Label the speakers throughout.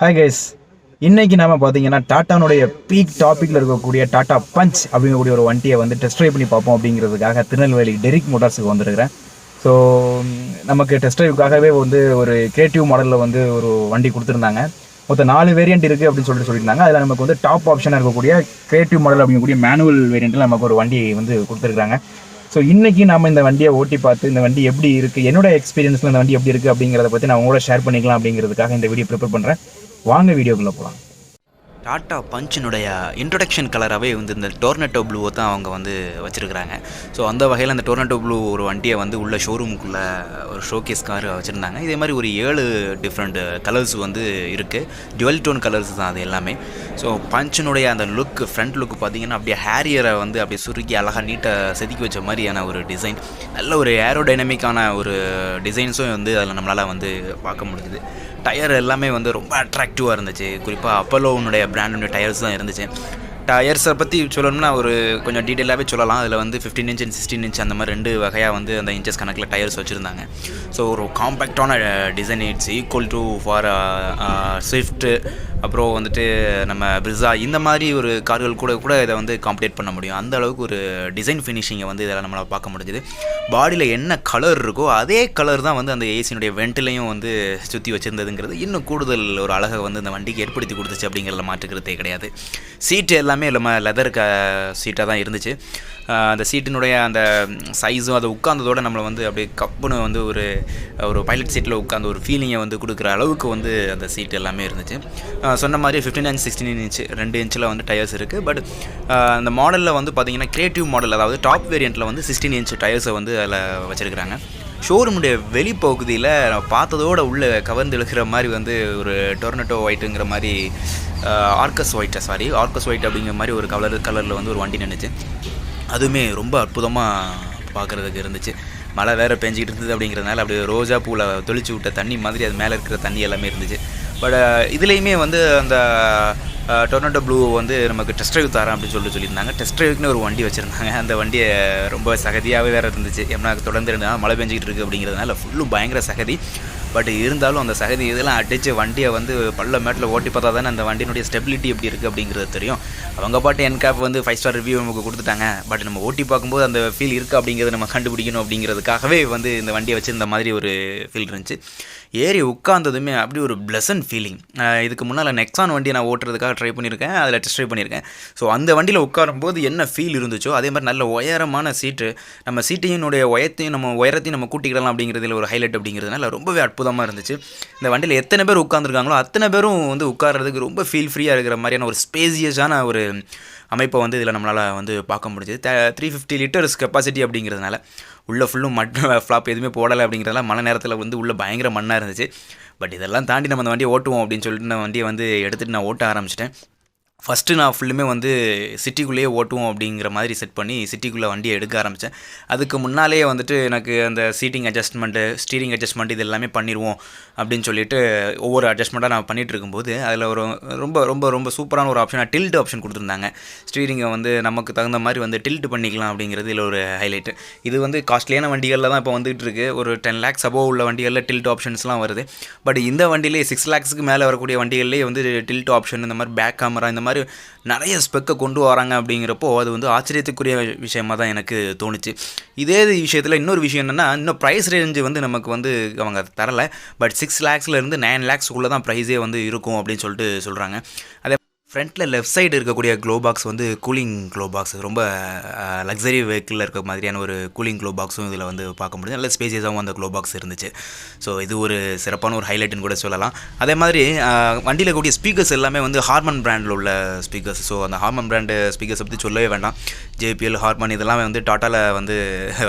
Speaker 1: Hi guys, இன்னைக்கு நாம பார்த்தீங்கன்னா டாட்டானுடைய பீக் டாப்பிக்கில் இருக்கக்கூடிய டாட்டா பஞ்ச் அப்படிங்கக்கூடிய ஒரு வண்டியை வந்து டெஸ்ட் ட்ரைவ் பண்ணி பார்ப்போம் அப்படிங்கிறதுக்காக திருநெல்வேலி டெரிக் மோட்டார்ஸுக்கு வந்துருக்கிறேன். ஸோ நமக்கு டெஸ்ட் ட்ரைவுக்காகவே வந்து ஒரு கிரியேட்டிவ் மாடலில் வந்து ஒரு வண்டி கொடுத்துருந்தாங்க. மொத்தம் 4 வேரியன்ட் இருக்குது அப்படின்னு சொல்லியிருந்தாங்க. அதில் நமக்கு வந்து டாப் ஆப்ஷனாக இருக்கக்கூடிய கிரியேட்டிவ் மாடல் அப்படிங்கக்கூடிய மேனுவல் வேரியண்ட்டில் நமக்கு ஒரு வண்டி வந்து கொடுத்துருக்காங்க. ஸோ இன்றைக்கி நம்ம இந்த வண்டியை ஓட்டி பார்த்து இந்த வண்டி எப்படி இருக்குது, என்னோட எக்ஸ்பீரியன்ஸில் இந்த வண்டி எப்படி இருக்குது அப்படிங்கிறத பற்றி நான் உங்களோட ஷேர் பண்ணிக்கலாம் அப்படிங்கிறதுக்காக இந்த வீடியோ ப்ரிப்பேர் பண்ணுறேன். வாங்க வீடியோக்குள்ளே போகலாம்.
Speaker 2: டாட்டா பஞ்சினுடைய இன்ட்ரொடக்ஷன் கலராகவே வந்து இந்த டோர்னட்டோ ப்ளூவை தான் அவங்க வந்து வச்சுருக்கிறாங்க. ஸோ அந்த வகையில் அந்த டோர்னட்டோ ப்ளூ ஒரு வண்டியை வந்து உள்ள ஷோரூமுக்குள்ளே ஒரு ஷோகேஸ் கார் வச்சுருந்தாங்க. இதே மாதிரி ஒரு 7 டிஃப்ரெண்ட் கலர்ஸ் வந்து இருக்குது. டுவெல் டோன் கலர்ஸ் தான் அது எல்லாமே. ஸோ பஞ்சினுடைய அந்த லுக், ஃப்ரண்ட் லுக் பார்த்திங்கன்னா அப்படியே ஹேரியரை வந்து அப்படியே சுருக்கி அழகாக நீட்டாக செதுக்கி வச்ச மாதிரியான ஒரு டிசைன், நல்ல ஒரு ஏரோடைனமிக்கான ஒரு டிசைன்ஸும் வந்து அதில் நம்மளால் வந்து பார்க்க முடியுது. டயர் எல்லாமே வந்து ரொம்ப அட்ராக்டிவாக இருந்துச்சு. குறிப்பாக அப்போலோனுடைய பிராண்டுடைய டயர்ஸ் தான் இருந்துச்சு. டயர்ஸை பற்றி சொல்லணும்னா ஒரு கொஞ்சம் டீட்டெயிலாகவே சொல்லலாம். அதில் வந்து 15 இன்ச் அண்ட் 16 இன்ச் அந்த மாதிரி 2 வகையாக வந்து அந்த இன்ச்சஸ் கணக்கில் டயர்ஸ் வச்சுருந்தாங்க. ஸோ ஒரு காம்பேக்டான design, it's equal to for Swift, அப்புறம் வந்துட்டு நம்ம பிரிஸா, இந்த மாதிரி ஒரு கார்கள் கூட இதை வந்து காம்படேட் பண்ண முடியும். அந்த அளவுக்கு ஒரு டிசைன் ஃபினிஷிங்கை வந்து இதில் நம்மளால் பார்க்க முடிஞ்சுது. பாடியில் என்ன கலர் இருக்கோ அதே கலர் தான் வந்து அந்த ஏசியினுடைய வெண்ட்டிலையும் வந்து சுற்றி வச்சுருந்ததுங்கிறது இன்னும் கூடுதல் ஒரு அழகை வந்து இந்த வண்டிக்கு ஏற்படுத்தி கொடுத்துச்சு அப்படிங்கிறத மாற்றுக்கிறதே கிடையாது. சீட்டு எல்லாமே நம்ம லெதர் சீட்டாக தான் இருந்துச்சு. அந்த சீட்டினுடைய அந்த சைஸும் அதை உட்காந்ததோடு நம்மளை வந்து அப்படியே கப்புன்னு வந்து ஒரு பைலட் சீட்டில் உட்காந்து ஒரு ஃபீலிங்கை வந்து கொடுக்குற அளவுக்கு வந்து அந்த சீட் எல்லாமே இருந்துச்சு. சொன்ன மாதிரி 15 அண்ட் 16 இன்ச் 2 இன்ச்சில் வந்து டயர்ஸ் இருக்குது. பட் அந்த மாடலில் வந்து பார்த்திங்கன்னா கிரியேட்டிவ் மாடல், அதாவது டாப் வேரியண்ட்டில் வந்து 16 இன்ச் டயர்ஸை வந்து அதில் வச்சுருக்கிறாங்க. ஷோரூமுடைய வெளிப்பகுதியில் பார்த்ததோடு உள்ளே கவர்ந்து இழுக்கிற மாதிரி வந்து ஒரு டொர்னட்டோ ஒயிட்டுங்கிற மாதிரி ஆர்கஸ் ஒயிட் அப்படிங்கிற மாதிரி ஒரு கலரில் வந்து ஒரு வண்டி நின்றுச்சு. அதுவுமே ரொம்ப அற்புதமாக பார்க்குறதுக்கு இருந்துச்சு. மழை வேறு பெஞ்சிக்கிட்டு இருந்தது அப்படிங்கிறதுனால அப்படியே ரோஜா பூவில் தொளிச்சு விட்ட தண்ணி மாதிரி அது மேலே இருக்கிற தண்ணி எல்லாமே இருந்துச்சு. பட் இதுலேயுமே வந்து அந்த டொர்னட்டோ ப்ளூ வந்து நமக்கு டெஸ்ட் ட்ரைவ் தரேன் அப்படின்னு சொல்லியிருந்தாங்க. டெஸ்ட் ட்ரைவுக்குன்னு ஒரு வண்டி வச்சுருந்தாங்க. அந்த வண்டியை ரொம்ப சகதியாகவே வேறு இருந்துச்சு. ஏன்னா தொடர்ந்து மழை பெஞ்சிக்கிட்டு இருக்குது அப்படிங்கிறதுனால ஃபுல்லும் பயங்கர சகதி. பட் இருந்தாலும் அந்த சகதி இதெல்லாம் அடித்து வண்டியை வந்து பள்ள மேட்டில் ஓட்டி பார்த்தா தானே அந்த வண்டியினுடைய ஸ்டெபிலிட்டி எப்படி இருக்குது அப்படிங்கிறது தெரியும். அவங்க பாட்டு என்கேப் வந்து 5 ஸ்டார் ரிவ்யூ நமக்கு கொடுத்துட்டாங்க. பட் நம்ம ஓட்டி பார்க்கும்போது அந்த ஃபீல் இருக்குது அப்படிங்கிறத நம்ம கண்டுபிடிக்கணும் அப்படிங்கிறதுக்காகவே வந்து இந்த வண்டியை வச்சு இந்த மாதிரி ஒரு ஃபீல் இருந்துச்சு. ஏறி உட்காந்ததுமே அப்படி ஒரு ப்ளசன்ட் ஃபீலிங். இதுக்கு முன்னால் நெக்ஸான் வண்டியை நான் ஓட்டுறதுக்காக ட்ரை பண்ணியிருக்கேன், அதில் டெஸ்ட் ட்ரைவ் பண்ணியிருக்கேன். ஸோ அந்த வண்டியில் உட்காரும்போது என்ன ஃபீல் இருந்துச்சோ அதே மாதிரி நல்ல உயரமான சீட்டு, நம்ம சீட்டையினுடைய உயரத்தையும் நம்ம கூட்டிக்கிடலாம் அப்படிங்கிறதுல ஒரு ஹைலைட் அப்படிங்கிறதுனால ரொம்பவே அற்புதமாக இருந்துச்சு. இந்த வண்டியில் எத்தனை பேர் உட்காந்துருக்காங்களோ அத்தனை பேரும் வந்து உட்கார்றதுக்கு ரொம்ப ஃபீல் ஃப்ரீயாக இருக்கிற மாதிரியான ஒரு ஸ்பேசியஸான ஒரு அமைப்பை வந்து இதில் நம்மளால் வந்து பார்க்க முடிஞ்சுது. 350 லிட்டர்ஸ் கெப்பாசிட்டி அப்படிங்கிறதுனால உள்ளே ஃபுல்லும் மண் ஃப்ளாப் எதுவுமே போடலை அப்படிங்கிறதுனால மழை நேரத்தில் வந்து உள்ளே பயங்கர மண்ணாக இருந்துச்சு. பட் இதெல்லாம் தாண்டி நம்ம அந்த வண்டியை ஓட்டுவோம் அப்படின்னு சொல்லிட்டு நான் வண்டியை வந்து எடுத்துகிட்டு நான் ஓட்ட ஆரம்பிச்சிட்டேன். ஃபஸ்ட்டு நான் ஃபுல்லுமே வந்து சிட்டிக்குள்ளேயே ஓட்டுவோம் அப்படிங்கிற மாதிரி செட் பண்ணி சிட்டிக்குள்ளே வண்டியை எடுக்க ஆரம்பித்தேன். அதுக்கு முன்னாலேயே வந்துட்டு எனக்கு அந்த சீட்டிங் அட்ஜஸ்ட்மெண்ட்டு, ஸ்டீரிங் அட்ஜஸ்ட்மெண்ட் இது எல்லாமே பண்ணிடுவோம் அப்படின்னு சொல்லிட்டு ஒவ்வொரு அட்ஜஸ்ட்மெண்ட்டாக நான் பண்ணிகிட்டு இருக்கும்போது அதில் ஒரு ரொம்ப ரொம்ப ரொம்ப சூப்பரான ஒரு ஆப்ஷனாக டில்ட் ஆப்ஷன் கொடுத்துருந்தாங்க. ஸ்டீரிங்கை வந்து நமக்கு தகுந்த மாதிரி வந்து டில்ட் பண்ணிக்கலாம் அப்படிங்கிறது இதில் ஒரு ஹைலைட்டு. இது வந்து காஸ்ட்லியான வண்டிகளில் தான் இப்போ வந்துகிட்டு இருக்குது. ஒரு 10 lakhs அபோவ் உள்ள வண்டிகளில் டில்ட் ஆப்ஷன்ஸ்லாம் வருது. பட் இந்த வண்டியிலே 6 lakhsக்கு மேலே வரக்கூடிய வண்டிகள்லேயே வந்து டில்ட் ஆப்ஷன், இந்த மாதிரி பேக் கேமரா, இந்த மாதிரி நிறைய ஸ்பெக்கை கொண்டு வராங்க அப்படிங்கிறப்போ அது வந்து ஆச்சரியத்துக்குரிய விஷயமாக தான் எனக்கு தோணுச்சு. இதே விஷயத்தில் இன்னொரு விஷயம் என்னென்னா, இன்னும் ப்ரைஸ் ரேஞ்சு வந்து நமக்கு வந்து அவங்க தரலை. பட் 6 lakhsலேருந்து 9 lakhsக்குள்ளே தான் ப்ரைஸே வந்து இருக்கும் அப்படின்னு சொல்லிட்டு சொல்கிறாங்க. அதே ஃப்ரண்ட்டில் லெஃப்ட் சைடு இருக்கக்கூடிய க்ளோ பாக்ஸ் வந்து கூலிங் க்ளோ பாக்ஸ், ரொம்ப லக்ஸரி வெஹிக்கிளில் இருக்க மாதிரியான ஒரு கூலிங் க்ளோ பாக்ஸும் இதில் வந்து பார்க்க முடியும். நல்ல ஸ்பேசியஸாகவும் அந்த க்ளோ பாக்ஸ் இருந்துச்சு. ஸோ இது ஒரு சிறப்பான ஒரு ஹைலைட்டுன்னு கூட சொல்லலாம். அதே மாதிரி வண்டியில் இருக்கக்கூடிய ஸ்பீக்கர்ஸ் எல்லாமே வந்து ஹார்மன் பிராண்டில் உள்ள ஸ்பீக்கர்ஸ். ஸோ அந்த ஹார்மன் பிராண்டு ஸ்பீக்கர்ஸை பற்றி சொல்லவே வேண்டாம். JPL, ஹார்மன் இதெல்லாம் வந்து டாட்டாவில் வந்து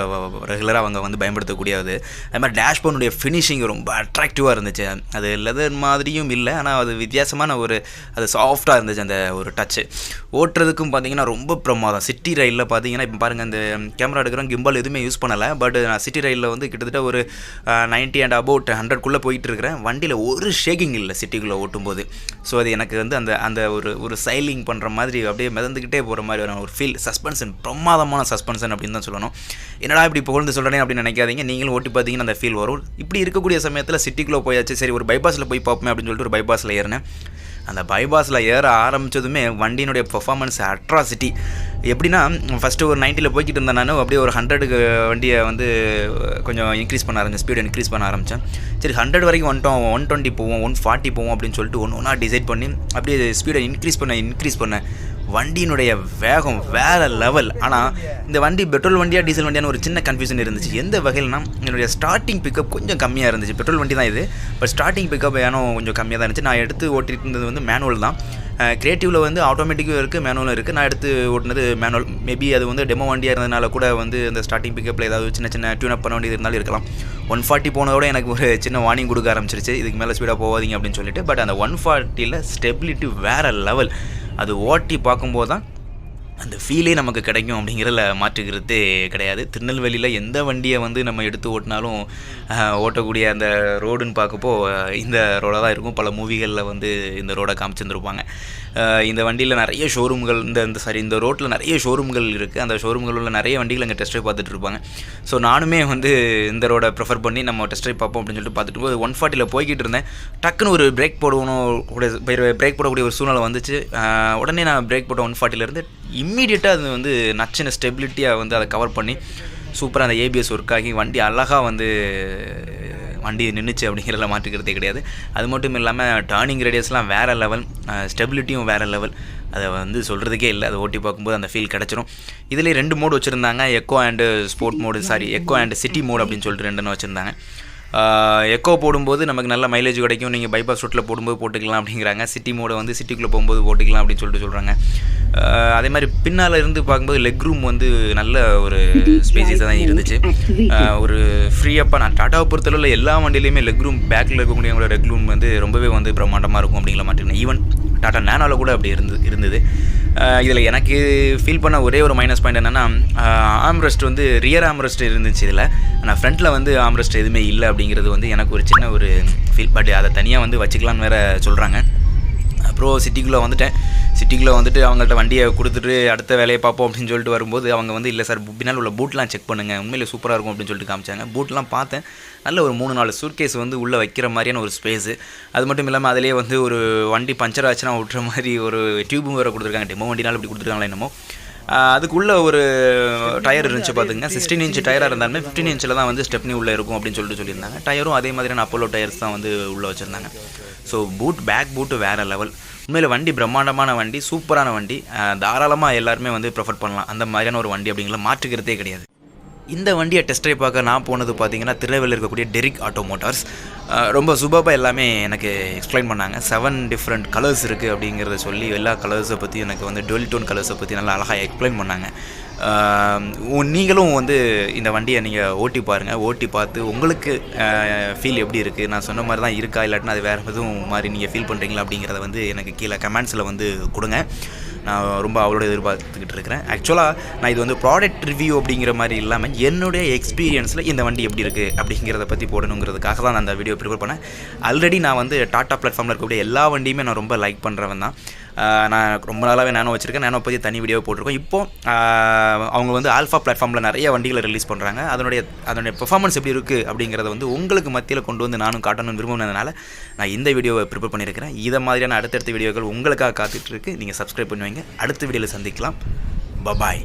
Speaker 2: ரெகுலராக அவங்க வந்து பயன்படுத்தக்கூடியது. அதே மாதிரி டேஷ்போர்டுடைய ஃபினிஷிங் ரொம்ப அட்ராக்டிவாக இருந்துச்சு. அது லெதர் மாதிரியும் இல்லை, ஆனால் அது வித்தியாசமான ஒரு அது சாஃப்டாக இருந்துச்சு. இருந்துச்சு அந்த ஒரு டச்சு. ஓட்டுறதுக்கும் பார்த்தீங்கன்னா ரொம்ப பிரமாதம். சிட்டி ரயிலில் பார்த்தீங்கன்னா இப்போ பாருங்கள், இந்த கேமரா எடுக்கிறோம் கிம்பால் எதுவுமே யூஸ் பண்ணலை. பட் நான் சிட்டி ரயிலில் வந்து கிட்டத்தட்ட ஒரு 90 அண்ட் அபவுட் 100க்குள்ளே போயிட்டு இருக்கிறேன். வண்டியில் ஒரு ஷேக்கிங் இல்லை சிட்டிக்குள்ளே ஓட்டும்போது. ஸோ அது எனக்கு வந்து அந்த அந்த ஒரு சைலிங் பண்ணுற மாதிரி அப்படியே மிதந்துக்கிட்டே போகிற மாதிரி ஒரு ஃபீல். சஸ்பென்ஷன் பிரமாதமான சஸ்பென்ஷன் அப்படின்னு தான் சொல்லணும். என்னடா இப்படி புகழ்ந்து சொல்கிறேன் அப்படின்னு நினைக்காதீங்க. நீங்களும் ஓட்டி பார்த்தீங்கன்னா அந்த ஃபீல் வரும். இப்படி இருக்கக்கூடிய சமயத்தில் சிட்டிக்குள்ளே போயாச்சு, சரி ஒரு பைபாஸில் போய் பார்ப்போமே அப்படின்னு சொல்லிட்டு ஒரு பைபாஸில் ஏறினேன். அந்த பைபாஸில் ஏற ஆரம்பித்ததுமே வண்டியினுடைய பெர்ஃபார்மன்ஸ் அட்ராசிட்டி. எப்படின்னா ஃபஸ்ட்டு ஒரு 90ல் போய்கிட்டு இருந்தேன் நான். அப்படியே ஒரு 100க்கு வண்டியை வந்து கொஞ்சம் இன்க்ரீஸ் பண்ண ஆரம்பித்தேன், ஸ்பீடை இன்க்ரீஸ் பண்ண ஆரம்பித்தேன். சரி 100 வரைக்கும் வந்துட்டோம், 120 போவோம், 140 போவோம் அப்படின்னு சொல்லிட்டு ஒன்றா டிசைட் பண்ணி அப்படியே ஸ்பீடை இன்க்ரீஸ் பண்ணேன். வண்டியினுடைய வேகம் வேறு லெவல். ஆனால் இந்த வண்டி பெட்ரோல் வண்டியா டீசல் வண்டியான ஒரு சின்ன கன்ஃபியூஷன் இருந்துச்சு. எந்த வகையில்னா என்னுடைய ஸ்டார்டிங் பிக்கப் கொஞ்சம் கம்மியாக இருந்துச்சு. பெட்ரோல் வண்டி தான் இது, பட் ஸ்டார்டிங் பிக்கப் ஏனோ கொஞ்சம் கம்மியாக தான் இருந்துச்சு. நான் எடுத்து ஓட்டிட்டு இருந்தது வந்து மேனுவல் தான். கிரியேட்டிவில் வந்து ஆட்டோமேட்டிக்கும் இருக்குது, மேனுவலும் இருக்குது. நான் எடுத்து ஓட்டினது மேனுவல். மேபி அது வந்து டெமோ வண்டியாக இருந்ததுனால கூட வந்து அந்த ஸ்டார்டிங் பிக்கப்பில் ஏதாவது சின்ன டியூனப் பண்ண வேண்டியது இருந்தாலும் இருக்கலாம். 140 போனதோட எனக்கு ஒரு சின்ன வார்னிங் கொடுக்க ஆரம்பிச்சிருச்சு, இதுக்கு மேலே ஸ்பீடாக போகாதீங்க அப்படின்னு சொல்லிட்டு. பட் அந்த 140ல் ஸ்டெபிலிட்டி வேறு லெவல். அது ஓட்டி பார்க்கும்போது தான் அந்த ஃபீலே நமக்கு கிடைக்கும் அப்படிங்கிறதுல மாற்றுக்கிறதே கிடையாது. திருநெல்வேலியில் எந்த வண்டியை வந்து நம்ம எடுத்து ஓட்டினாலும் ஓட்டக்கூடிய அந்த ரோடுன்னு பார்க்கப்போ இந்த ரோடாக தான் இருக்கும். பல மூவிகளில் வந்து இந்த ரோடை காமிச்சிருந்துருப்பாங்க. இந்த வண்டியில் நிறைய ஷோரூம்கள் இந்த ரோட்டில் நிறைய ஷோரூம்கள் இருக்குது. அந்த ஷோரூம்களில் நிறைய வண்டிகள் அங்கே டெஸ்ட் ட்ரைவ் பார்த்துட்டு இருப்பாங்க. ஸோ நானுமே வந்து இந்த ரோடை ப்ரிஃபர் பண்ணி நம்ம டெஸ்ட் ட்ரைவ் பார்ப்போம் அப்படின்னு சொல்லிட்டு பார்த்துட்டு போது 140ல் போய்கிட்டு இருந்தேன். டக்குன்னு ஒரு பிரேக் போடக்கூடிய ஒரு சூழ்நிலை வந்துச்சு. உடனே நான் பிரேக் போட்ட 140லேருந்து இம்மீடியட்டாக அது வந்து நச்சின ஸ்டெபிலிட்டியாக வந்து அதை கவர் பண்ணி சூப்பராக அந்த ஏபிஎஸ் ஒர்க் ஆகி வண்டி அழகாக வந்து வண்டி நின்றுச்சு அப்படிங்கிறத மாற்றிக்கிறதே கிடையாது. அது மட்டும் இல்லாமல் டர்னிங் ரேடியஸ்லாம் வேறு லெவல், ஸ்டெபிலிட்டியும் வேறு லெவல். அதை வந்து சொல்கிறதுக்கே இல்லை, அதை ஓட்டி பார்க்கும்போது அந்த ஃபீல் கிடச்சிரும். இதிலே 2 மோடு வச்சுருந்தாங்க, echo and sport mode, echo and city mode அப்படின்னு சொல்லிட்டு 2 வச்சுருந்தாங்க. எக்கோ போடும்போது நமக்கு நல்ல மைலேஜ் கிடைக்கும், நீங்கள் பைபாஸ் ரோட்டில் போடும்போது போட்டுக்கலாம் அப்படிங்கிறாங்க. சிட்டி மோடை வந்து சிட்டிக்குள்ளே போகும்போது போட்டுக்கலாம் அப்படின்னு சொல்கிறாங்க. அதே மாதிரி பின்னால் இருந்து பார்க்கும்போது லெக் ரூம் வந்து நல்ல ஒரு ஸ்பேசியஸாக தான் இருந்துச்சு. ஒரு ஃப்ரீயப்பாக நான் டாட்டாவை பொறுத்தளவில் எல்லா வண்டியிலையுமே லெக் ரூம் பேக்கில் இருக்கக்கூடியவங்களோட லெக் ரூம் வந்து ரொம்பவே வந்து பிரம்மாண்டமாக இருக்கும் அப்படிங்கிற மாட்டேன். ஈவன் டாட்டா நேனோவில் கூட அப்படி இருந்தது. இதில் எனக்கு ஃபீல் பண்ண ஒரே ஒரு மைனஸ் பாயிண்ட் என்னென்னா, ஆம்ரெஸ்ட் வந்து ரியர் ஆம்ரெஸ்ட் இருந்துச்சு இதில். ஆனால் ஃப்ரண்ட்டில் வந்து ஆம்ரெஸ்ட் எதுவுமே இல்லை அப்படிங்கிறது வந்து எனக்கு ஒரு சின்ன ஒரு ஃபீல். பட் அதை தனியாக வந்து வச்சுக்கலான்னு வேறு சொல்கிறாங்க. அப்புறம் சிட்டிக்குள்ளே வந்துட்டு அவங்கள்ட்ட வண்டியை கொடுத்துட்டு அடுத்த வேலையை பார்ப்போம் அப்படின்னு சொல்லிட்டு வரும்போது அவங்க வந்து இல்லை சார் பின்னால் உள்ள பூட்லாம் செக் பண்ணுங்கள், உண்மையிலே சூப்பராக இருக்கும் அப்படின்னு சொல்லிட்டு காமிச்சாங்க. பூட்லாம் பார்த்தேன், நல்ல ஒரு 3-4 சூட்கேஸ் வந்து உள்ளே வைக்கிற மாதிரியான ஒரு ஸ்பேஸு. அது மட்டும் இல்லாமல் அதிலே வந்து ஒரு வண்டி பஞ்சர் ஆச்சுன்னா விட்டுற மாதிரி ஒரு டியூபும் வேறு கொடுத்துருக்காங்க. டெமோ வண்டினாலும் இப்படி கொடுத்துருக்காங்களா என்னமோ. அதுக்குள்ளே ஒரு டயர் இருந்துச்சு பார்த்துங்க. 16 இன்ச் டயராக இருந்தாலுமே 15 இன்ச்சில் தான் வந்து ஸ்டெப்னி உள்ளே இருக்கும் அப்படின்னு சொல்லியிருந்தாங்க. டயரும் அதே மாதிரியான அப்போலோ டயர்ஸ் தான் வந்து உள்ளே வச்சுருந்தாங்க. ஸோ பேக் பூட்டு வேறு லெவல். உண்மையில் வண்டி பிரம்மாண்டமான வண்டி, சூப்பரான வண்டி. தாராளமாக எல்லாருமே வந்து ப்ரிஃபர் பண்ணலாம். அந்த மாதிரியான ஒரு வண்டி அப்படிங்கிற மாற்றுக்கிறதே கிடையாது. இந்த வண்டியை டெஸ்ட் ட்ரைவ் பார்க்க நான் போனது பார்த்தீங்கன்னா திருநெல்வேலியில் இருக்கக்கூடிய டெரிக் ஆட்டோ மோட்டார்ஸ். ரொம்ப சூப்பராக எல்லாமே எனக்கு எக்ஸ்பிளைன் பண்ணாங்க. 7 டிஃப்ரெண்ட் கலர்ஸ் இருக்குது அப்படிங்கிறத சொல்லி எல்லா கலர்ஸை பற்றி எனக்கு வந்து டுவெல் டோன் கலர்ஸை பற்றி நல்லா அழகாக எக்ஸ்பிளைன் பண்ணாங்க. நீங்களும் வந்து இந்த வண்டியை நீங்கள் ஓட்டி பாருங்கள். ஓட்டி பார்த்து உங்களுக்கு ஃபீல் எப்படி இருக்குது, நான் சொன்ன மாதிரி தான் இருக்கா இல்லாட்டினா அது வேறு எதுவும் மாதிரி நீங்கள் ஃபீல் பண்ணுறீங்களா அப்படிங்கிறத வந்து எனக்கு கீழே கமெண்ட்ஸில் வந்து கொடுங்க. நான் ரொம்ப அவளோட எதிர்பார்த்துக்கிட்டு இருக்கிறேன். ஆக்சுவலாக நான் இது வந்து ப்ராடக்ட் ரிவ்யூ அப்படிங்கிற மாதிரி இல்லாமல் என்னுடைய எக்ஸ்பீரியன்ஸில் இந்த வண்டி எப்படி இருக்குது அப்படிங்கிறத பற்றி போடணுங்கிறதுக்காக தான் நான் அந்த வீடியோ ப்ரிப்பேர் பண்ணேன். ஆல்ரெடி நான் வந்து டாட்டா பிளாட்ஃபார்மில் இருக்கக்கூடிய எல்லா வண்டியுமே நான் ரொம்ப லைக் பண்ணுறவன் தான். நான் ரொம்ப நாளாகவே நானோ வச்சுருக்கேன். நானோ பற்றி தனி வீடியோ போட்டிருக்கோம். இப்போது அவங்க வந்து ஆல்ஃபா பிளாட்ஃபார்மில் நிறைய வண்டிகளை ரிலீஸ் பண்ணுறாங்க. அதனுடைய பெர்ஃபார்மன்ஸ் எப்படி இருக்குது அப்படிங்கிறத வந்து உங்களுக்கு மத்தியில் கொண்டு வந்து நானும் காட்டணும்னு விரும்பினதுனால நான் இந்த வீடியோவை ப்ரிப்பேர் பண்ணியிருக்கிறேன். இதை மாதிரியான அடுத்தடுத்த வீடியோக்கள் உங்களுக்காக காத்துட்ருக்கு. நீங்கள் சப்ஸ்கிரைப் பண்ணுவீங்க. அடுத்த வீடியோவில் சந்திக்கலாம். பபாய்.